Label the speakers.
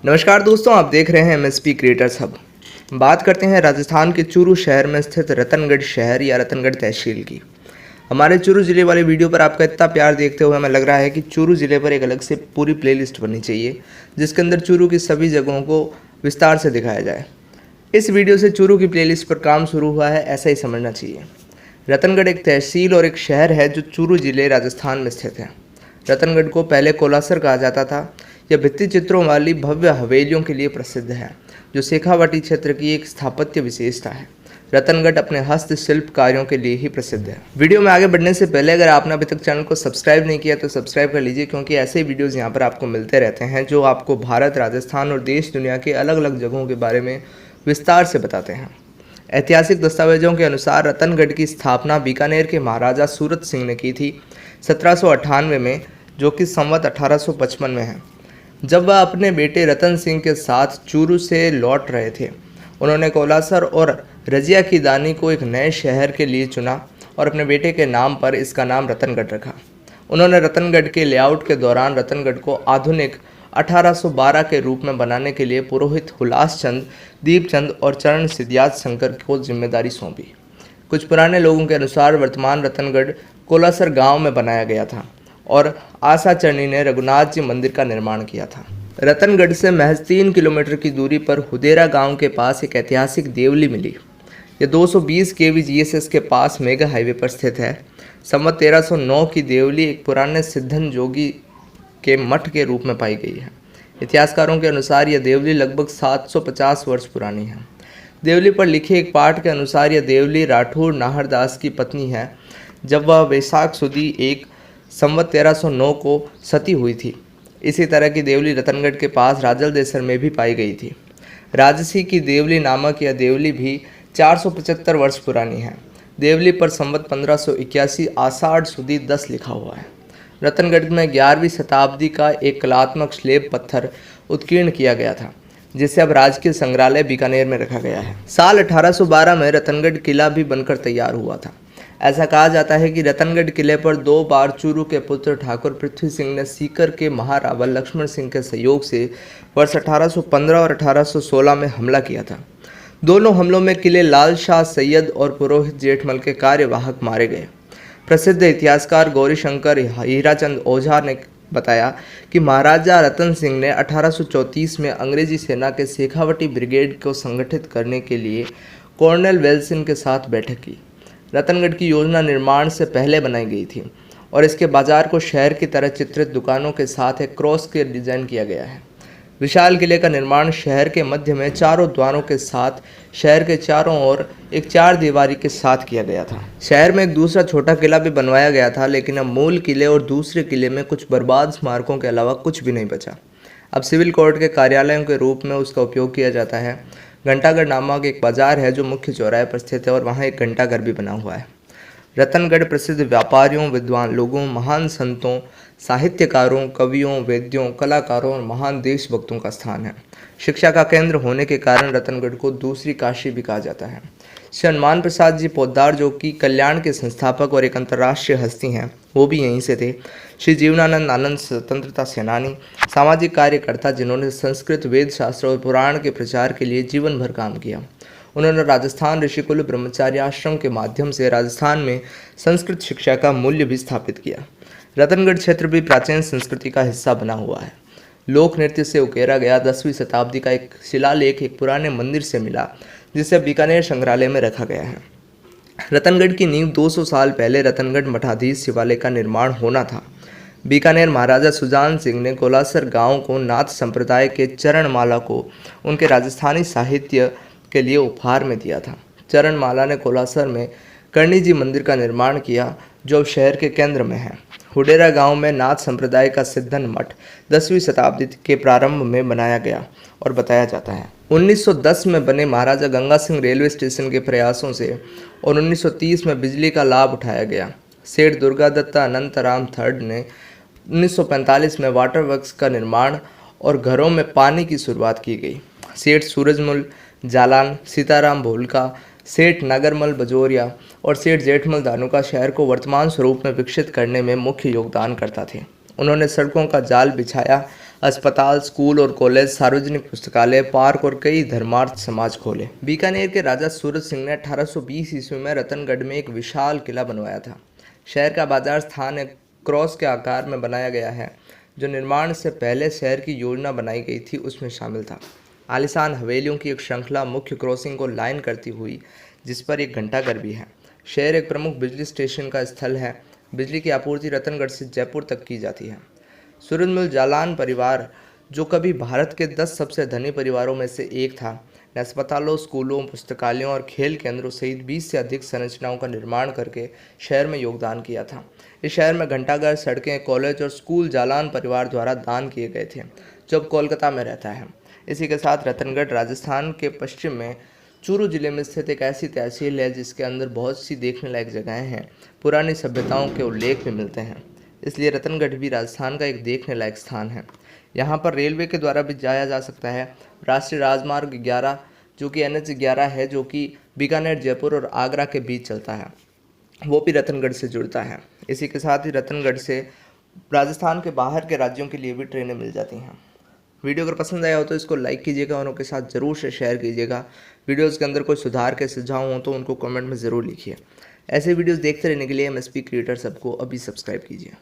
Speaker 1: नमस्कार दोस्तों, आप देख रहे हैं एमएसपी क्रिएटर्स हब। बात करते हैं राजस्थान के चूरू शहर में स्थित रतनगढ़ शहर या रतनगढ़ तहसील की। हमारे चूरू ज़िले वाले वीडियो पर आपका इतना प्यार देखते हुए हमें लग रहा है कि चूरू ज़िले पर एक अलग से पूरी प्लेलिस्ट बननी चाहिए, जिसके अंदर चूरू की सभी जगहों को विस्तार से दिखाया जाए। इस वीडियो से चूरू की प्लेलिस्ट पर काम शुरू हुआ है, ऐसा ही समझना चाहिए। रतनगढ़ एक तहसील और एक शहर है जो चूरू ज़िले राजस्थान में स्थित है। रतनगढ़ को पहले कोलासर कहा जाता था। यह भित्ति चित्रों वाली भव्य हवेलियों के लिए प्रसिद्ध है, जो शेखावाटी क्षेत्र की एक स्थापत्य विशेषता है। रतनगढ़ अपने हस्तशिल्प कार्यों के लिए ही प्रसिद्ध है। वीडियो में आगे बढ़ने से पहले अगर आपने अभी तक चैनल को सब्सक्राइब नहीं किया तो सब्सक्राइब कर लीजिए, क्योंकि ऐसे ही वीडियोज़ यहाँ पर आपको मिलते रहते हैं जो आपको भारत, राजस्थान और देश दुनिया के अलग अलग जगहों के बारे में विस्तार से बताते हैं। ऐतिहासिक दस्तावेजों के अनुसार रतनगढ़ की स्थापना बीकानेर के महाराजा सूरत सिंह ने की थी 1798 में, जो कि संवत 1855 में है। जब वह अपने बेटे रतन सिंह के साथ चूरू से लौट रहे थे, उन्होंने कोलासर और रजिया की दानी को एक नए शहर के लिए चुना और अपने बेटे के नाम पर इसका नाम रतनगढ़ रखा। उन्होंने रतनगढ़ के लेआउट के दौरान रतनगढ़ को आधुनिक 1812 के रूप में बनाने के लिए पुरोहित हुलास चंद, दीपचंद और चरण सिद्धार्थ शंकर को जिम्मेदारी सौंपी। कुछ पुराने लोगों के अनुसार वर्तमान रतनगढ़ कोलासर गांव में बनाया गया था और आशा चरनी ने रघुनाथ जी मंदिर का निर्माण किया था। रतनगढ़ से महज 3 किलोमीटर की दूरी पर हुदेरा गांव के पास एक ऐतिहासिक देवली मिली। यह 220 केवी जीएसएस के पास मेगा हाईवे पर स्थित है। संवत 1309 की देवली एक पुराने सिद्धन जोगी के मठ के रूप में पाई गई है। इतिहासकारों के अनुसार यह देवली लगभग 750 वर्ष पुरानी है। देवली पर लिखे एक पाठ के अनुसार यह देवली राठौर नाहरदास की पत्नी है, जब वह वैशाख सुदी 1 संवत 1309 को सती हुई थी। इसी तरह की देवली रतनगढ़ के पास राजलदेसर में भी पाई गई थी। राजसी की देवली नामक यह देवली भी 475 वर्ष पुरानी है। देवली पर संवत 1581 आषाढ़ सुदी 10 लिखा हुआ है। रतनगढ़ में 11वीं शताब्दी का एक कलात्मक स्लेब पत्थर उत्कीर्ण किया गया था, जिसे अब राजकीय संग्रहालय बीकानेर में रखा गया है। साल 1812 में रतनगढ़ किला भी बनकर तैयार हुआ था। ऐसा कहा जाता है कि रतनगढ़ किले पर 2 बार चूरू के पुत्र ठाकुर पृथ्वी सिंह ने सीकर के महारावल लक्ष्मण सिंह के सहयोग से वर्ष 1815 और 1816 में हमला किया था। दोनों हमलों में किले लाल शाह सैयद और पुरोहित जेठमल के कार्यवाहक मारे गए। प्रसिद्ध इतिहासकार गौरीशंकर हीराचंद ओझा ने बताया कि महाराजा रतन सिंह ने 1834 में अंग्रेजी सेना के शेखावटी ब्रिगेड को संगठित करने के लिए कॉर्नेल वेल्सन के साथ बैठक की। रतनगढ़ की योजना निर्माण से पहले बनाई गई थी और इसके बाजार को शहर की तरह चित्रित दुकानों के साथ एक क्रॉस के डिजाइन किया गया है। विशाल किले का निर्माण शहर के मध्य में 4 द्वारों के साथ शहर के चारों ओर एक 4 दीवारी के साथ किया गया था। शहर में एक दूसरा छोटा किला भी बनवाया गया था, लेकिन अब मूल किले और दूसरे किले में कुछ बर्बाद स्मारकों के अलावा कुछ भी नहीं बचा। अब सिविल कोर्ट के कार्यालयों के रूप में उसका उपयोग किया जाता है। घंटाघर नामक एक बाजार है जो मुख्य चौराहे पर स्थित है और वहाँ एक घंटाघर भी बना हुआ है। रतनगढ़ प्रसिद्ध व्यापारियों, विद्वान लोगों, महान संतों, साहित्यकारों, कवियों, वैद्यों, कलाकारों और महान देशभक्तों का स्थान है। शिक्षा का केंद्र होने के कारण रतनगढ़ को दूसरी काशी भी कहा जाता है। श्री हनुमान प्रसाद जी पोद्दार, जो कि कल्याण के संस्थापक और एक अंतर्राष्ट्रीय हस्ती हैं, वो भी यहीं से थे। श्री जीवनानंद आनंद, स्वतंत्रता सेनानी, सामाजिक कार्यकर्ता, जिन्होंने संस्कृत, वेद शास्त्र और पुराण के प्रचार के लिए जीवन भर काम किया। उन्होंने राजस्थान ऋषिकुल ब्रह्मचार्य आश्रम के माध्यम से राजस्थान में संस्कृत शिक्षा का मूल्य भी स्थापित किया। रतनगढ़ क्षेत्र भी प्राचीन संस्कृति का हिस्सा बना हुआ है। लोक नृत्य से उकेरा गया 10वीं शताब्दी का एक शिलालेख एक पुराने मंदिर से मिला, जिसे बीकानेर संग्रहालय में रखा गया है। रतनगढ़ की नींव 200 साल पहले रतनगढ़ मठाधीश शिवालय का निर्माण होना था। बीकानेर महाराजा सुजान सिंह ने कोलासर गांव को नाथ संप्रदाय के चरणमाला को उनके राजस्थानी साहित्य के लिए उपहार में दिया था। चरणमाला ने कोलासर में करणी जी मंदिर का निर्माण किया, जो अब शहर के केंद्र में है। हुडेरा गांव में नाथ संप्रदाय का सिद्धन मठ 10वीं शताब्दी के प्रारंभ में बनाया गया और बताया जाता है। 1910 में बने महाराजा गंगा सिंह रेलवे स्टेशन के प्रयासों से और 1930 में बिजली का लाभ उठाया गया। सेठ दुर्गादत्ता अनंतराम III ने 1945 में वाटर वर्क्स का निर्माण और घरों में पानी की शुरुआत की गई। सेठ सूरजमल जालान, सीताराम भोलका, सेठ नगरमल बजोरिया और सेठ जेठमल धानुका शहर को वर्तमान स्वरूप में विकसित करने में मुख्य योगदान करता थे। उन्होंने सड़कों का जाल बिछाया, अस्पताल, स्कूल और कॉलेज, सार्वजनिक पुस्तकालय, पार्क और कई धर्मार्थ समाज खोले। बीकानेर के राजा सूरज सिंह ने 1820 ईस्वी में रतनगढ़ में एक विशाल किला बनवाया था। शहर का बाजार स्थान एक क्रॉस के आकार में बनाया गया है, जो निर्माण से पहले शहर की योजना बनाई गई थी उसमें शामिल था। आलीशान हवेलियों की एक श्रृंखला मुख्य क्रॉसिंग को लाइन करती हुई, जिस पर एक घंटाघर भी है। शहर एक प्रमुख बिजली स्टेशन का स्थल है। बिजली की आपूर्ति रतनगढ़ से जयपुर तक की जाती है। सूरजमल जालान परिवार, जो कभी भारत के 10 सबसे धनी परिवारों में से एक था, ने अस्पतालों, स्कूलों, पुस्तकालयों और खेल केंद्रों सहित 20 से अधिक संरचनाओं का निर्माण करके शहर में योगदान किया था। इस शहर में घंटाघर, सड़कें, कॉलेज और स्कूल जालान परिवार द्वारा दान किए गए थे, जो अब कोलकाता में रहता है। इसी के साथ रतनगढ़ राजस्थान के पश्चिम में चूरू जिले में स्थित एक ऐसी तहसील है जिसके अंदर बहुत सी देखने लायक जगहें हैं। पुरानी सभ्यताओं के उल्लेख भी मिलते हैं, इसलिए रतनगढ़ भी राजस्थान का एक देखने लायक स्थान है। यहाँ पर रेलवे के द्वारा भी जाया जा सकता है। राष्ट्रीय राजमार्ग 11 जो कि NH 11 है, जो कि बीकानेर, जयपुर और आगरा के बीच चलता है, वो भी रतनगढ़ से जुड़ता है। इसी के साथ ही रतनगढ़ से राजस्थान के बाहर के राज्यों के लिए भी ट्रेनें मिल जाती हैं। वीडियो अगर पसंद आया हो तो इसको लाइक कीजिएगा और उनके साथ ज़रूर से शेयर कीजिएगा। वीडियोज़ के अंदर कोई सुधार के सुझाव हो तो उनको कमेंट में ज़रूर लिखिए। ऐसे वीडियोज़ देखते रहने के लिए MSP क्रिएटर्स सबको अभी सब्सक्राइब कीजिए।